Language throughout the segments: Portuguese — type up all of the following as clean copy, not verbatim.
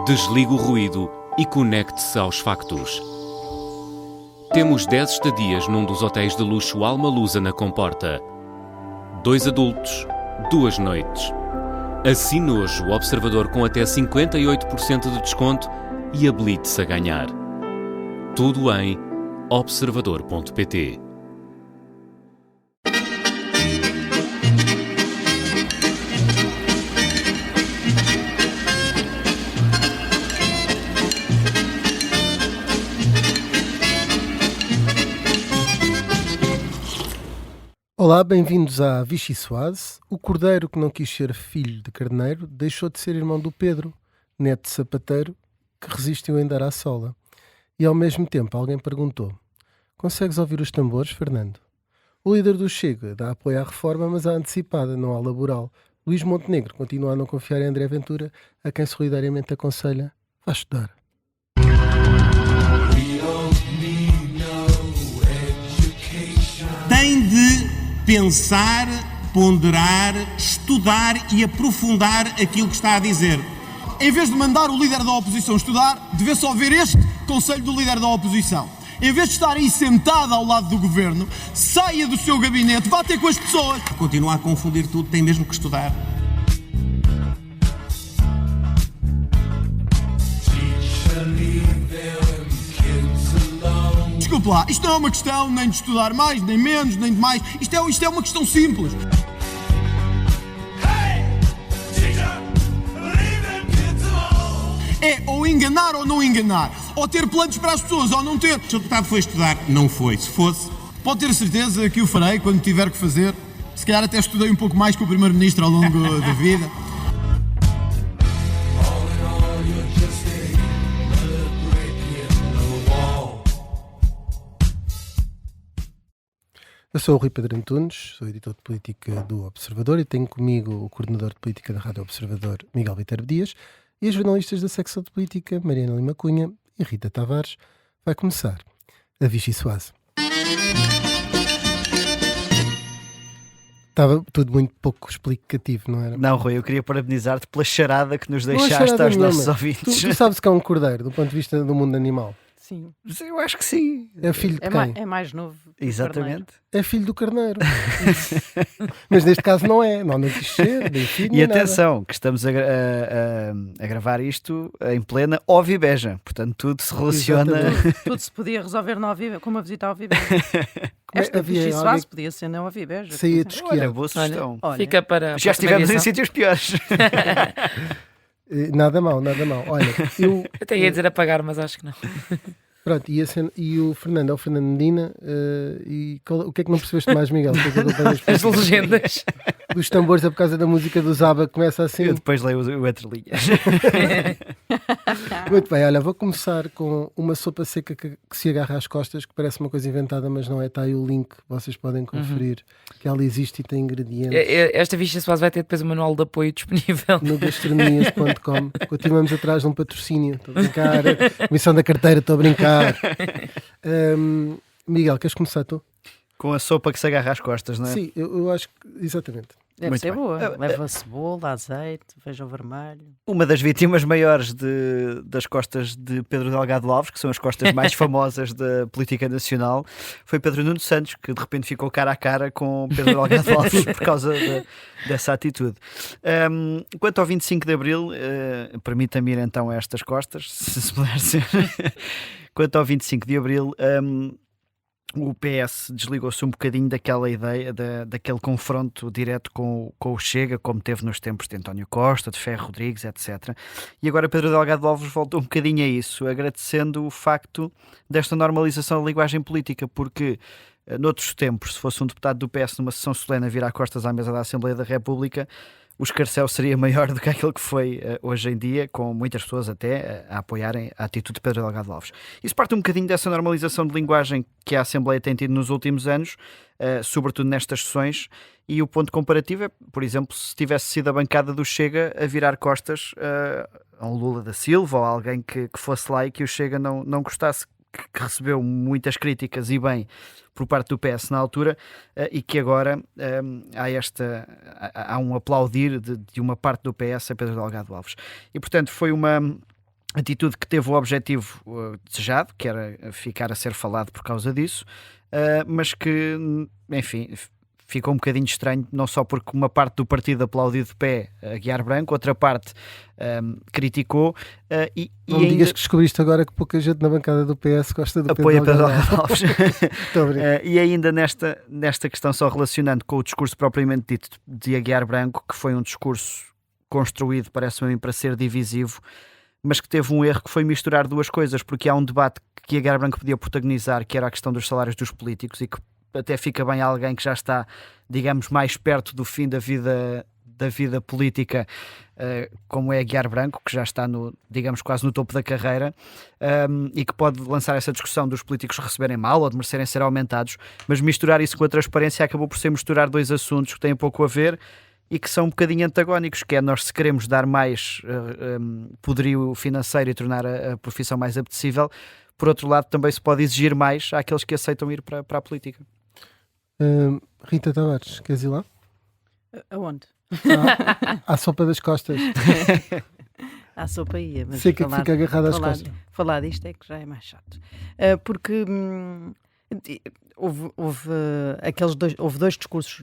Desligue o ruído e conecte-se aos factos. Temos 10 estadias num dos hotéis de luxo Alma Lusa na Comporta. 2 adultos, 2 noites. Assine hoje o Observador com até 58% de desconto e habilite-se a ganhar. Tudo em observador.pt. Olá, bem-vindos à Vichy Soase. O cordeiro que não quis ser filho de carneiro deixou de ser irmão do Pedro, neto de sapateiro, que resistiu em dar à sola. E ao mesmo tempo alguém perguntou: consegues ouvir os tambores, Fernando? O líder do Chega dá apoio à reforma, mas à antecipada, não à laboral. Luís Montenegro continua a não confiar em André Ventura, a quem solidariamente aconselha: vá estudar. Tem de pensar, ponderar, estudar e aprofundar aquilo que está a dizer. Em vez de mandar o líder da oposição estudar, devia só ver este conselho do líder da oposição. Em vez de estar aí sentado ao lado do governo, saia do seu gabinete, vá ter com as pessoas. Continua a confundir tudo, tem mesmo que estudar. Desculpe lá, isto não é uma questão nem de estudar mais, nem menos, nem de mais. Isto é uma questão simples. É ou enganar ou não enganar. Ou ter planos para as pessoas ou não ter. Se o deputado foi estudar, não foi. Se fosse, pode ter certeza que o farei quando tiver que fazer. Se calhar até estudei um pouco mais que o Primeiro-Ministro ao longo da vida. Eu sou o Rui Pedro Antunes, sou editor de política do Observador e tenho comigo o coordenador de política da Rádio Observador, Miguel Viterbo Dias, e as jornalistas da secção de política, Mariana Lima Cunha e Rita Tavares. Vai começar a Vichy Soase. Estava tudo muito pouco explicativo, não era? Não, Rui, eu queria parabenizar-te pela charada que nos deixaste aos nossos ouvintes. Tu sabes que é um cordeiro, do ponto de vista do mundo animal. Sim. Eu acho que sim. É filho de quem? É mais novo. Exatamente. É filho do carneiro. Mas neste caso não é. Não quis ser, nem filho, E nem atenção, nada. que estamos a gravar isto em plena Ovibeja. Portanto, tudo se relaciona. Tudo se podia resolver com uma visita ao Ovibeja. Esta Havia Vichy alguém Soase podia ser na Ovibeja. saía de Olha, esquiar. boa sugestão. Olha, Fica para Já a próxima estivemos em edição. sítios piores. Nada mal. Olha, eu Eu até ia dizer apagar, mas acho que não. pronto, e o Fernando é o Fernando Medina. O que é que não percebeste mais, Miguel? O que é que eu tenho a explicar? As legendas. Dos tambores é por causa da música do Zaba que começa assim. Eu depois leio o entre linhas. Muito bem, olha, vou começar com uma sopa seca que se agarra às costas, que parece uma coisa inventada, mas não é. Está aí o link, vocês podem conferir que ela existe e tem ingredientes Esta Vichy Soase vai ter depois o manual de apoio disponível. no gastronomias.com. Continuamos atrás de um patrocínio. Estou a brincar. Missão da carteira, estou a brincar. Miguel, queres começar tu? Com a sopa que se agarra às costas, não é? Sim, eu acho que exatamente. deve Muito ser bem. boa. Leva cebola, azeite, feijão vermelho. Uma das vítimas maiores das costas de Pedro Delgado Alves, que são as costas mais famosas da política nacional, foi Pedro Nuno Santos, que de repente ficou cara a cara com Pedro Delgado Alves por causa dessa atitude. Quanto ao 25 de Abril, permita-me ir então a estas costas, se puder ser. Quanto ao 25 de Abril, o PS desligou-se um bocadinho daquela ideia, daquele confronto direto com o Chega, como teve nos tempos de António Costa, de Ferro Rodrigues, etc. E agora Pedro Delgado Alves voltou um bocadinho a isso, agradecendo o facto desta normalização da linguagem política, porque noutros tempos, se fosse um deputado do PS numa sessão solene a virar costas à mesa da Assembleia da República, o escarcéu seria maior do que aquele que foi hoje em dia, com muitas pessoas até a apoiarem a atitude de Pedro Delgado Alves. Isso parte um bocadinho dessa normalização de linguagem que a Assembleia tem tido nos últimos anos, sobretudo nestas sessões, e o ponto comparativo é, por exemplo, se tivesse sido a bancada do Chega a virar costas a um Lula da Silva ou a alguém que fosse lá e que o Chega não gostasse, que recebeu muitas críticas e bem por parte do PS na altura, e que agora há um aplaudir de uma parte do PS a Pedro Delgado Alves. E portanto foi uma atitude que teve o objetivo desejado, que era ficar a ser falado por causa disso, mas que, enfim, ficou um bocadinho estranho, não só porque uma parte do partido aplaudiu de pé a Guiar Branco, outra parte criticou. Não me digas que descobriste agora que pouca gente na bancada do PS gosta do apoia Pedro Pedro Delgado Alves. E ainda nesta questão, só relacionando com o discurso propriamente dito de Aguiar Branco, que foi um discurso construído, parece-me, para ser divisivo, mas que teve um erro, que foi misturar duas coisas, porque há um debate que Aguiar Branco podia protagonizar, que era a questão dos salários dos políticos, e que até fica bem a alguém que já está, digamos, mais perto do fim da vida política, como é Aguiar Branco, que já está, digamos, quase no topo da carreira, e que pode lançar essa discussão dos políticos receberem mal ou de merecerem ser aumentados, mas misturar isso com a transparência acabou por ser misturar dois assuntos que têm pouco a ver e que são um bocadinho antagónicos, que é nós, se queremos dar mais poderio financeiro e tornar a profissão mais apetecível, por outro lado também se pode exigir mais àqueles que aceitam ir para a política. Rita Tavares, queres ir lá? Aonde? À sopa das costas. À sopa ia, mas Sei que fica agarrado às falar, costas. falar disto é que já é mais chato. Porque houve dois discursos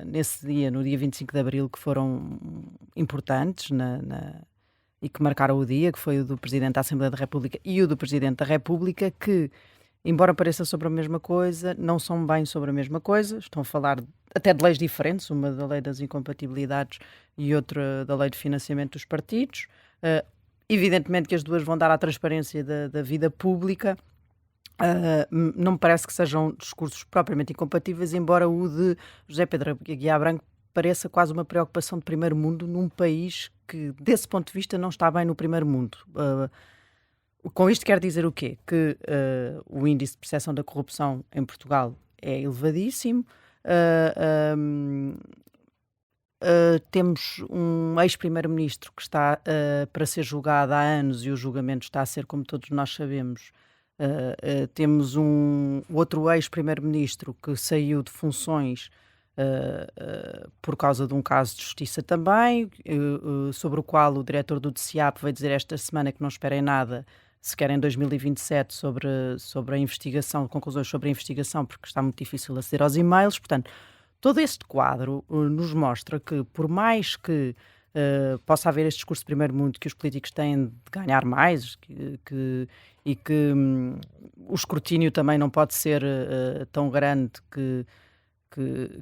nesse dia, no dia 25 de Abril, que foram importantes e que marcaram o dia, que foi o do Presidente da Assembleia da República e o do Presidente da República, que, embora pareça sobre a mesma coisa, não são bem sobre a mesma coisa. Estão a falar até de leis diferentes, uma da lei das incompatibilidades e outra da lei de financiamento dos partidos. Evidentemente que as duas vão dar à transparência da vida pública. Não me parece que sejam discursos propriamente incompatíveis, embora o de José Pedro Aguiar Branco pareça quase uma preocupação de primeiro mundo num país que, desse ponto de vista, não está bem no primeiro mundo. Com isto quer dizer o quê? Que o índice de percepção da corrupção em Portugal é elevadíssimo. Temos um ex-primeiro-ministro que está para ser julgado há anos e o julgamento está a ser, como todos nós sabemos. Temos um outro ex-primeiro-ministro que saiu de funções por causa de um caso de justiça também, sobre o qual o diretor do DCAP veio dizer esta semana que não esperem nada sequer em 2027 sobre a investigação, conclusões sobre a investigação, porque está muito difícil aceder aos e-mails. Portanto, todo este quadro nos mostra que, por mais que possa haver este discurso de primeiro mundo que os políticos têm de ganhar mais e que o escrutínio também não pode ser tão grande que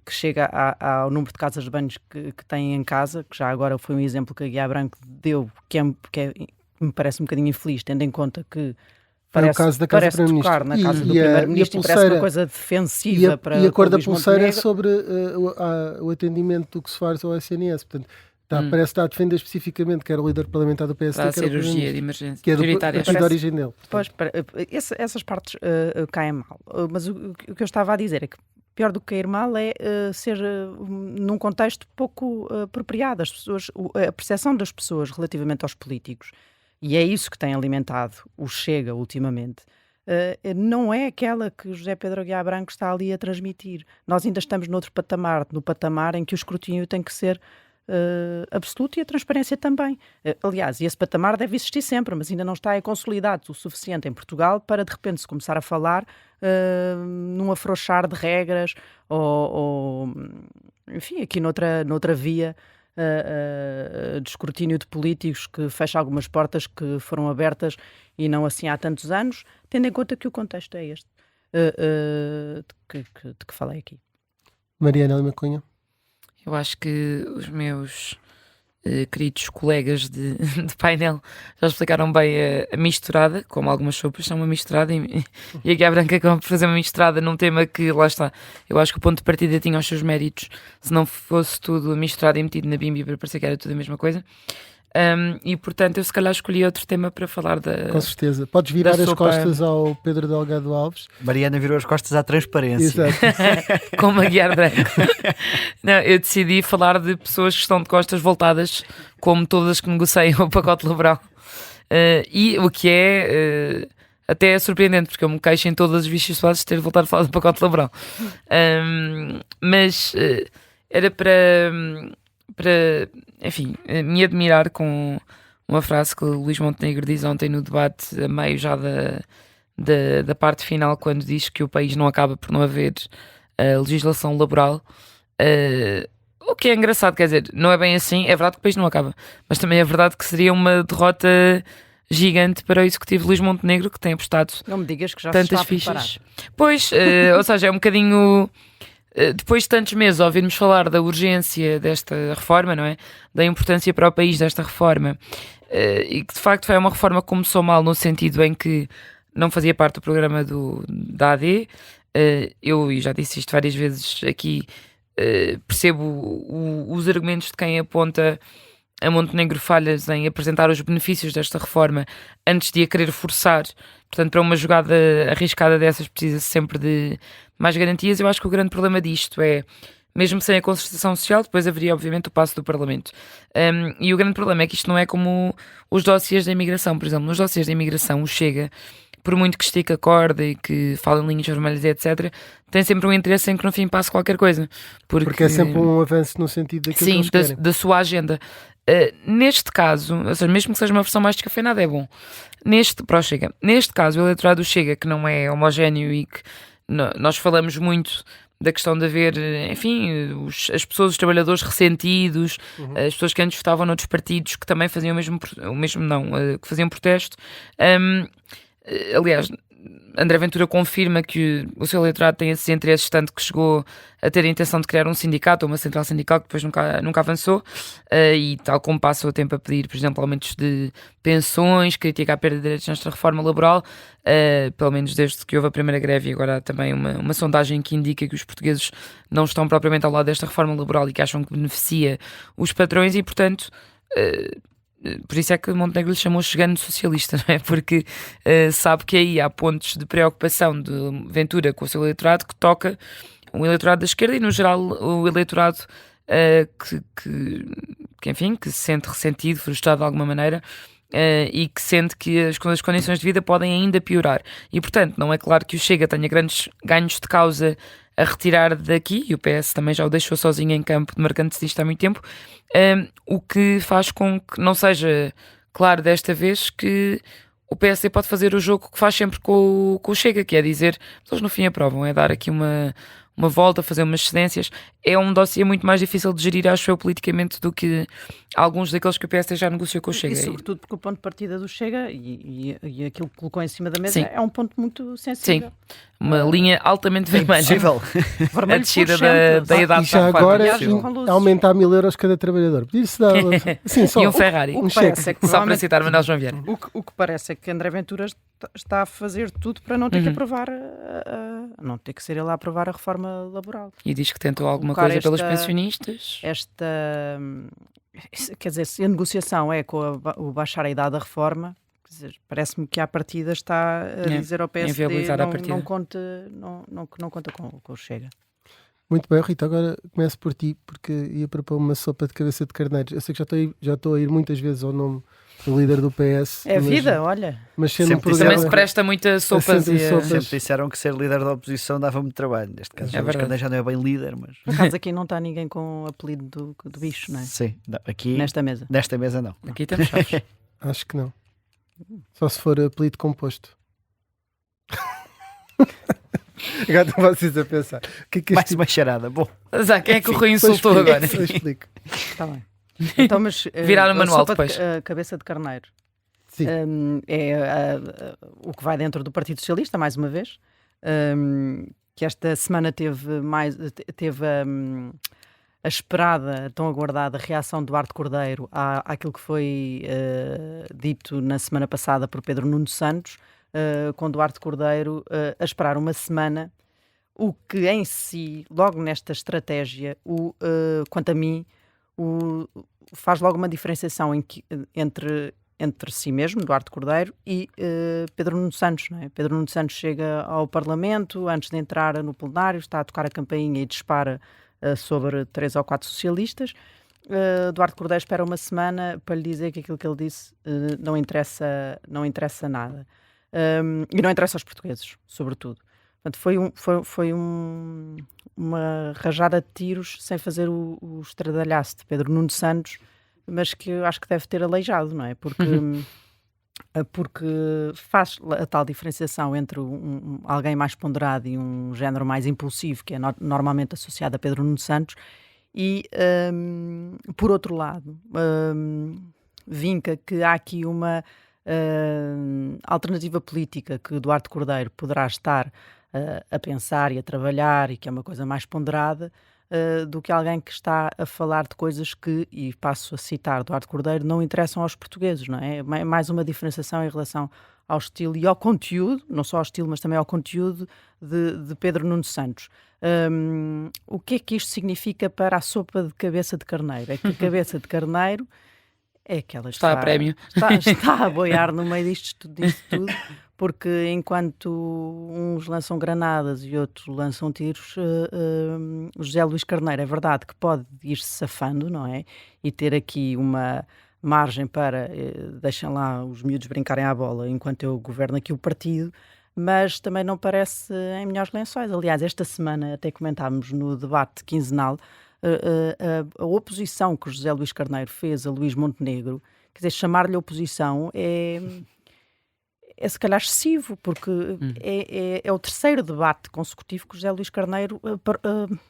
chega ao número de casas de banhos que têm em casa, que já agora foi um exemplo que a Aguiar Branco deu, que me parece um bocadinho infeliz, tendo em conta que parece tocar na casa do Primeiro-Ministro e parece uma coisa defensiva para e a cor da Luís pulseira Montenegro. sobre o atendimento do que se faz ao SNS. Portanto, parece estar a defender especificamente que era o líder parlamentar do PSD, Para a que era o cirurgia de emergência. que é prioritária. da origem dele. Pois, essas partes caem mal. Mas o que eu estava a dizer é que pior do que cair mal é ser num contexto pouco apropriado. A percepção das pessoas relativamente aos políticos, e é isso que tem alimentado o Chega ultimamente, não é aquela que José Pedro Aguiar Branco está ali a transmitir. Nós ainda estamos no patamar em que o escrutínio tem que ser absoluto e a transparência também. Aliás, e esse patamar deve existir sempre, mas ainda não está consolidado o suficiente em Portugal para de repente se começar a falar num afrouxar de regras ou enfim, aqui noutra via de escrutínio de políticos que fecha algumas portas que foram abertas e não assim há tantos anos, tendo em conta que o contexto é este de que falei aqui. Mariana Lima Cunha. Eu acho que os meus queridos colegas de painel já explicaram bem a misturada, como algumas sopas são uma misturada, e a Aguiar Branco acaba por fazer uma misturada num tema que, lá está, eu acho que o ponto de partida tinha os seus méritos, se não fosse tudo misturado e metido na bimbi para parecer que era tudo a mesma coisa. E portanto eu se calhar escolhi outro tema para falar Com certeza. Podes virar as sopa. costas ao Pedro Delgado Alves. Mariana virou as costas à transparência. Exato. como Aguiar Branco. Não, eu decidi falar de pessoas que estão de costas voltadas, como todas que negociam o pacote liberal. E o que é até surpreendente, porque eu me queixo em todas as vicissitudes de ter voltado a falar do pacote liberal. Mas era para enfim, me admirar com uma frase que o Luís Montenegro diz ontem no debate, a meio já da parte final, quando diz que o país não acaba por não haver legislação laboral. O que é engraçado, quer dizer, não é bem assim, é verdade que o país não acaba, mas também é verdade que seria uma derrota gigante para o executivo Luís Montenegro, que tem apostado Não me digas que já tantas se está a fichas. Pois, ou seja, é um bocadinho... Depois de tantos meses ouvirmos falar da urgência desta reforma, não é? Da importância para o país desta reforma, e que de facto foi uma reforma que começou mal no sentido em que não fazia parte do programa da AD. Eu já disse isto várias vezes aqui, percebo os argumentos de quem aponta a Montenegro falhas em apresentar os benefícios desta reforma antes de a querer forçar. Portanto, para uma jogada arriscada dessas precisa-se sempre de mais garantias. Eu acho que o grande problema disto é, mesmo sem a concertação social, depois haveria obviamente o passo do Parlamento. E o grande problema é que isto não é como os dossiês da imigração. Por exemplo, nos dossiês da imigração, o Chega, por muito que estique a corda e que fale em linhas vermelhas e etc., tem sempre um interesse em que no fim passe qualquer coisa. Porque é sempre um avanço no sentido daquilo que eles querem. Da sua agenda. Neste caso, ou seja, mesmo que seja uma versão mais descafeinada, é bom. Para o Chega. Neste caso, o eleitorado do Chega, que não é homogéneo e que nós falamos muito da questão de haver, enfim, as pessoas, os trabalhadores ressentidos, as pessoas que antes votavam noutros partidos que também faziam que faziam protesto. Aliás, André Ventura confirma que o seu eleitorado tem esses interesses, tanto que chegou a ter a intenção de criar um sindicato ou uma central sindical que depois nunca avançou, e tal como passa o tempo a pedir, por exemplo, aumentos de pensões, critica a perda de direitos nesta reforma laboral, pelo menos desde que houve a primeira greve, e agora há também uma sondagem que indica que os portugueses não estão propriamente ao lado desta reforma laboral e que acham que beneficia os patrões, e portanto... por isso é que Montenegro lhe chamou chegando socialista, não é? Porque sabe que aí há pontos de preocupação de Ventura com o seu eleitorado que toca o eleitorado da esquerda e, no geral, o eleitorado que se sente ressentido, frustrado de alguma maneira, e que sente que as condições de vida podem ainda piorar. E, portanto, não é claro que o Chega tenha grandes ganhos de causa a retirar daqui, e o PS também já o deixou sozinho em campo de mercantilista há muito tempo, o que faz com que não seja claro desta vez que o PSD pode fazer o jogo que faz sempre com o Chega, que é dizer, eles no fim aprovam, é dar aqui uma volta, fazer umas cedências. É um dossiê muito mais difícil de gerir, acho eu, politicamente, do que alguns daqueles que o PSD já negociou com o Chega. E sobretudo porque o ponto de partida do Chega e aquilo que colocou em cima da mesa é um ponto muito sensível. Sim, uma linha altamente vermelha. A descida da idade e já agora aumentar 1.000 euros cada trabalhador. Isso dá, sim, só e um Ferrari. Só para citar Manuel João Vieira. O que parece é que André Ventura está a fazer tudo para não ter que aprovar, não ter que ser ele a aprovar a reforma laboral. E diz que tentou alguma coisa pelos pensionistas. Quer dizer, se a negociação é com o baixar a idade da reforma, quer dizer, parece-me que à partida está a dizer ao PSD não conta com o Chega. Muito bem, Rita, agora começo por ti, porque ia propor uma sopa de cabeça de carneiros. Eu sei que já estou a ir muitas vezes ao nome do líder do PS. É vida, olha. Mas sendo sempre também se presta muita sopas. Sempre disseram que ser líder da oposição dava muito trabalho. Neste caso, já não é bem líder, mas... Por acaso aqui não está ninguém com o apelido do bicho, não é? Sim, não, aqui... Nesta mesa. Nesta mesa não. Aqui temos chaves. Acho que não. Só se for apelido composto. Agora estão vocês a pensar. Mais uma charada, bom. Já, quem é que o Rui insultou agora? Eu explico. Está bem. Então, mas virar o manual depois. Cabeça de carneiro. Sim. É o que vai dentro do Partido Socialista, mais uma vez, que esta semana teve a esperada, tão aguardada reação de Duarte Cordeiro àquilo que foi dito na semana passada por Pedro Nuno Santos, com Duarte Cordeiro a esperar uma semana, o que em si, logo nesta estratégia, quanto a mim, faz logo uma diferenciação entre si mesmo, Duarte Cordeiro, e Pedro Nuno Santos. Não é? Pedro Nuno Santos chega ao Parlamento, antes de entrar no plenário, está a tocar a campainha e dispara sobre 3 ou 4 socialistas. Duarte Cordeiro espera uma semana para lhe dizer que aquilo que ele disse não interessa nada. E não interessa aos portugueses, sobretudo. Portanto, foi uma rajada de tiros sem fazer o estradalhaço de Pedro Nuno Santos, mas que eu acho que deve ter aleijado, não é? Porque faz a tal diferenciação entre alguém mais ponderado e um género mais impulsivo, que é normalmente associado a Pedro Nuno Santos, e, por outro lado, vinca que há aqui uma alternativa política que Duarte Cordeiro poderá estar a pensar e a trabalhar, e que é uma coisa mais ponderada, do que alguém que está a falar de coisas que, e passo a citar Duarte Cordeiro, não interessam aos portugueses, não é? É mais uma diferenciação em relação ao estilo e ao conteúdo, não só ao estilo, mas também ao conteúdo de Pedro Nuno Santos. O que é que isto significa para a sopa de cabeça de carneiro? É que a cabeça de carneiro é que ela Está a prémio. Está a boiar no meio disto tudo, porque enquanto uns lançam granadas e outros lançam tiros, o José Luís Carneiro é verdade que pode ir-se safando, não é? E ter aqui uma margem para, deixem lá os miúdos brincarem à bola enquanto eu governo aqui o partido, mas também não parece em melhores lençóis. Aliás, esta semana até comentámos no debate quinzenal a oposição que o José Luís Carneiro fez a Luís Montenegro. Quer dizer, chamar-lhe oposição é se calhar excessivo, porque é o terceiro debate consecutivo que o José Luís Carneiro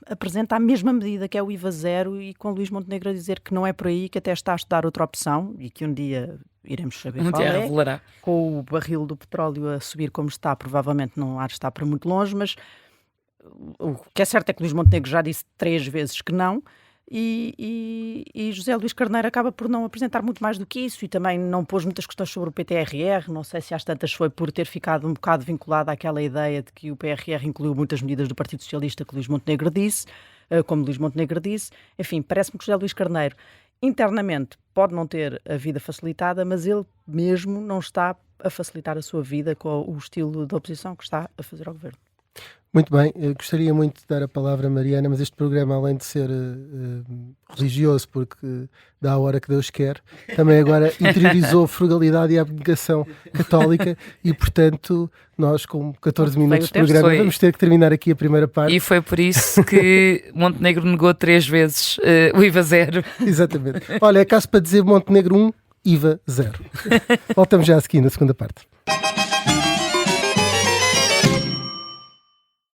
apresenta a mesma medida, que é o IVA zero, e com o Luís Montenegro a dizer que não é por aí, que até está a estudar outra opção e que um dia iremos saber qual é. Revelará. Com o barril do petróleo a subir como está, provavelmente não há de estar para muito longe, mas o que é certo é que Luís Montenegro já disse 3 vezes que não, e José Luís Carneiro acaba por não apresentar muito mais do que isso, e também não pôs muitas questões sobre o PTRR. Não sei se às tantas foi por ter ficado um bocado vinculado àquela ideia de que o PRR incluiu muitas medidas do Partido Socialista que Luís Montenegro disse, como Luís Montenegro disse. Enfim, parece-me que José Luís Carneiro internamente pode não ter a vida facilitada, mas ele mesmo não está a facilitar a sua vida com o estilo de oposição que está a fazer ao governo. Muito bem, eu gostaria muito de dar a palavra a Mariana, mas este programa, além de ser religioso, porque dá a hora que Deus quer, também agora interiorizou a frugalidade e a abnegação católica, e portanto nós, com 14 minutos de programa, vamos ter que terminar aqui a primeira parte. E foi por isso que Montenegro negou 3 vezes o IVA zero. Exatamente. Olha, é caso para dizer Montenegro 1, IVA 0. Voltamos já a seguir na segunda parte.